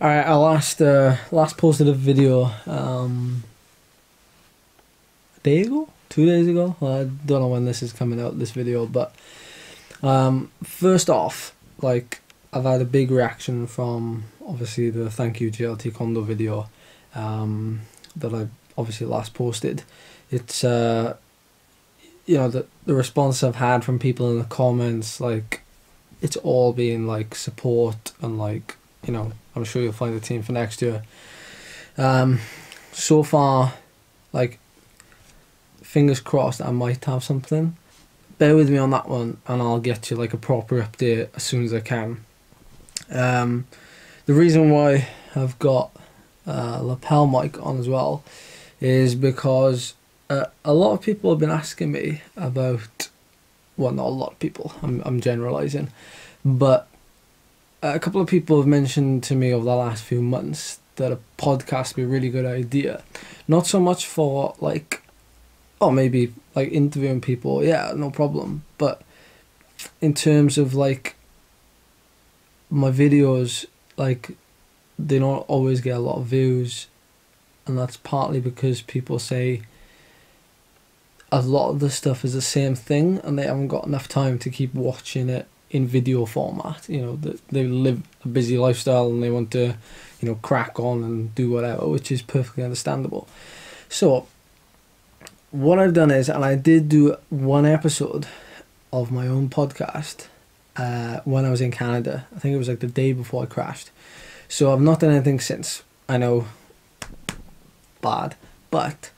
Alright, I last posted a video a day ago? 2 days ago? I don't know when this is coming out, this video, but first off, like, I've had a big reaction from obviously the thank you GLT Condo video that I obviously last posted. It's you know, the response I've had from people in the comments, like, it's all been like support and like, you know, I'm sure you'll find a team for next year. So far, like, fingers crossed I might have something. Bear with me on that one and I'll get you like a proper update as soon as I can. The reason why I've got a lapel mic on as well is because a lot of people have been asking me about, well, not a lot of people, I'm generalising, but a couple of people have mentioned to me over the last few months that a podcast would be a really good idea. Not so much for like, oh, maybe like interviewing people, yeah, no problem, but in terms of like my videos, like, they don't always get a lot of views, and that's partly because people say a lot of the stuff is the same thing and they haven't got enough time to keep watching it in video format. You know, they live a busy lifestyle and they want to, you know, crack on and do whatever, which is perfectly understandable. So what I've done is, and I did do one episode of my own podcast when I was in Canada. I think it was like the day before I crashed. So I've not done anything since. I know, bad, but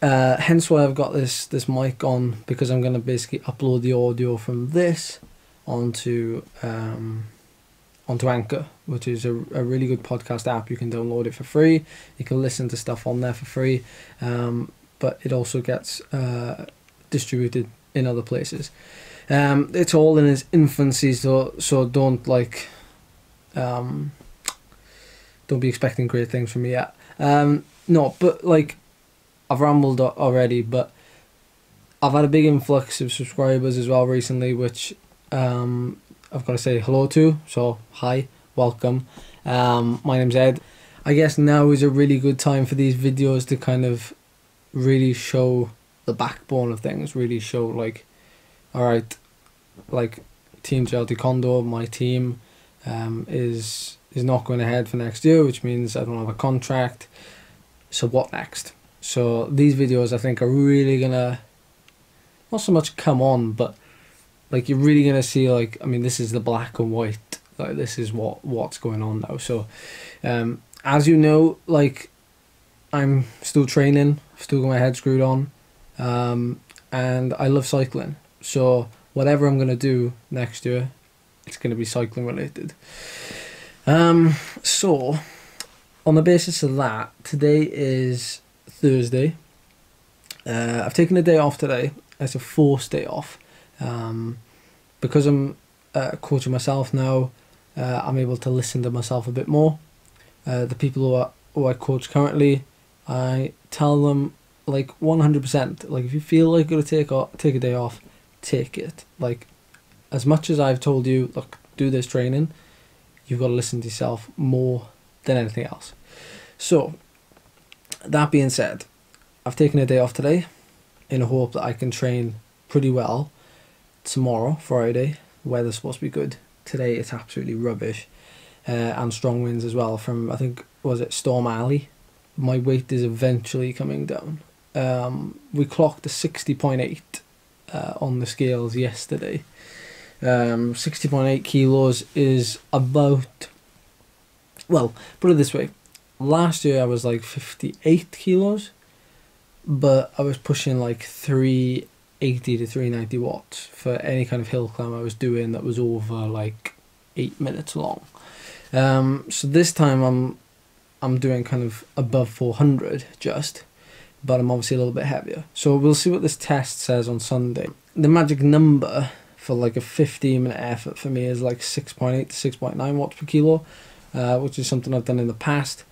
hence why I've got this mic on, because I'm going to basically upload the audio from this onto Anchor, which is a really good podcast app. You can download it for free. You can listen to stuff on there for free, but it also gets distributed in other places. It's all in its infancy, so don't like don't be expecting great things from me yet. No, but like, I've rambled already, but I've had a big influx of subscribers as well recently, which I've got to say hello to. So hi, welcome. My name's Ed. I guess now is a really good time for these videos to kind of really show the backbone of things, really show like, alright, like, Team GLT Condo, my team, is not going ahead for next year, which means I don't have a contract. So what next? So these videos, I think, are really gonna not so much come on, but like, you're really gonna see, like, I mean, this is the black and white, like, this is what's going on now. So as you know, like, I'm still training, still got my head screwed on, and I love cycling. So whatever I'm gonna do next year, it's gonna be cycling related. So on the basis of that, today is Thursday. I've taken a day off today. It's a forced day off. Because I'm coaching myself now, I'm able to listen to myself a bit more. The people who I coach currently, I tell them, like, 100%, like, if you feel like you're gonna take a day off, take it. Like, as much as I've told you, look, do this training, you've got to listen to yourself more than anything else. So that being said, I've taken a day off today in a hope that I can train pretty well tomorrow, Friday. The weather's supposed to be good. Today it's absolutely rubbish, and strong winds as well from, I think, was it Storm Alley? My weight is eventually coming down. We clocked a 60.8 on the scales yesterday. 60.8 kilos is about, well, put it this way, last year I was like 58 kilos, but I was pushing like 380 to 390 watts for any kind of hill climb I was doing that was over like 8 minutes long. So this time I'm doing kind of above 400 just, but I'm obviously a little bit heavier. So we'll see what this test says on Sunday. The magic number for like a 15-minute effort for me is like 6.8 to 6.9 watts per kilo, which is something I've done in the past.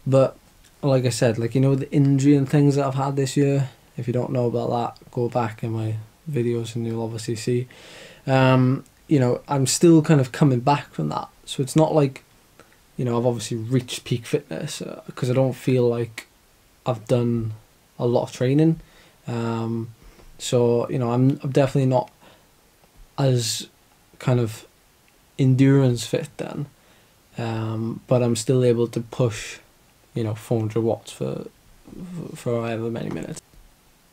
But like I said, like, you know, the injury and things that I've had this year, if you don't know about that, go back in my videos and you'll obviously see. You know, I'm still kind of coming back from that. So it's not like you know, I've obviously reached peak fitness, because I don't feel like I've done a lot of training. So, you know, I'm definitely not as kind of endurance fit then, but I'm still able to push, you know, 400 watts for however many minutes.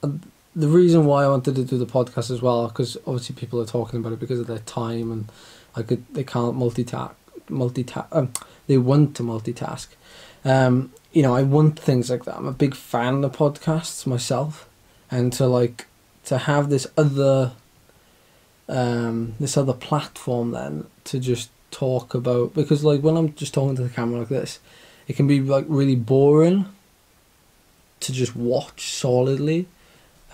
And the reason why I wanted to do the podcast as well, because obviously people are talking about it because of their time, and they can't they want to multitask. You know, I want things like that. I'm a big fan of podcasts myself, and to have this other platform then to just talk about, because like when I'm just talking to the camera like this, it can be like really boring to just watch solidly.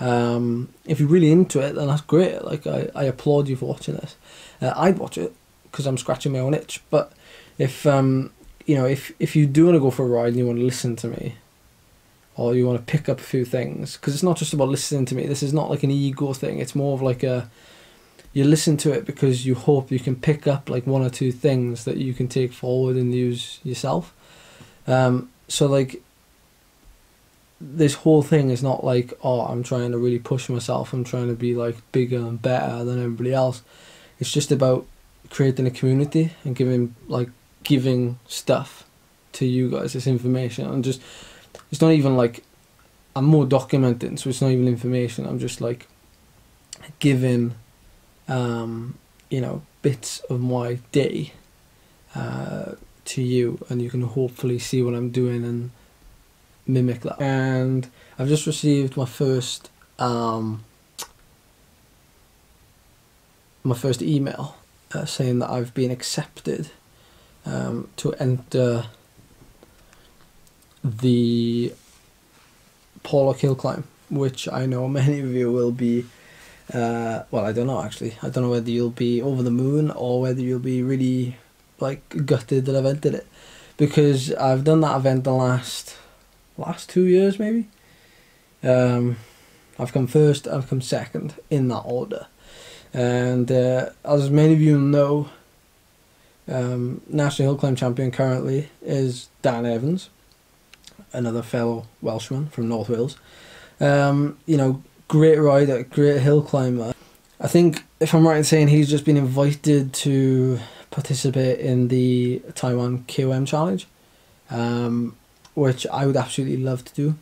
If you're really into it, then that's great. Like I applaud you for watching this. I'd watch it because I'm scratching my own itch. But if you know, if you do want to go for a ride and you want to listen to me, or you want to pick up a few things, because it's not just about listening to me. This is not like an ego thing. It's more of like you listen to it because you hope you can pick up like one or two things that you can take forward and use yourself. So like, this whole thing is not like, oh, I'm trying to really push myself, I'm trying to be like bigger and better than everybody else. It's just about creating a community and giving stuff to you guys, this information, and just, it's not even like, I'm more documenting, so it's not even information, I'm just like giving you know, bits of my day to you, and you can hopefully see what I'm doing and mimic that. And I've just received my first email saying that I've been accepted to enter the Pollock Hill Climb, which I know many of you will be well, I don't know actually. I don't know whether you'll be over the moon or whether you'll be really like gutted that I've entered it, because I've done that event the last 2 years maybe. I've come first, I've come second in that order, and as many of you know, National Hill Climb champion currently is Dan Evans, another fellow Welshman from North Wales. You know, great rider, great hill climber. I think, if I'm right in saying, he's just been invited to participate in the Taiwan KOM challenge, which I would absolutely love to do,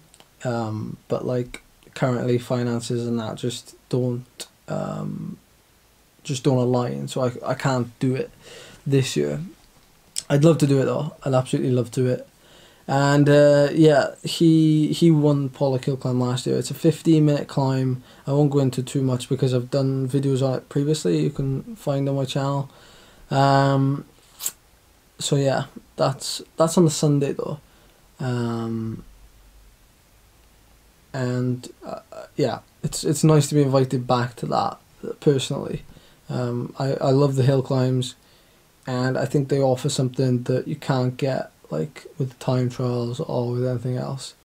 but like currently finances and that just don't align, so I can't do it this year. I'd love to do it though. I'd absolutely love to do it. And yeah, he won Pollock Hill Climb last year. It's a 15-minute climb. I won't go into too much because I've done videos on it previously. You can find on my channel. So yeah, that's on the Sunday though. And yeah, it's nice to be invited back to that personally. I love the hill climbs, and I think they offer something that you can't get like with time trials or with anything else.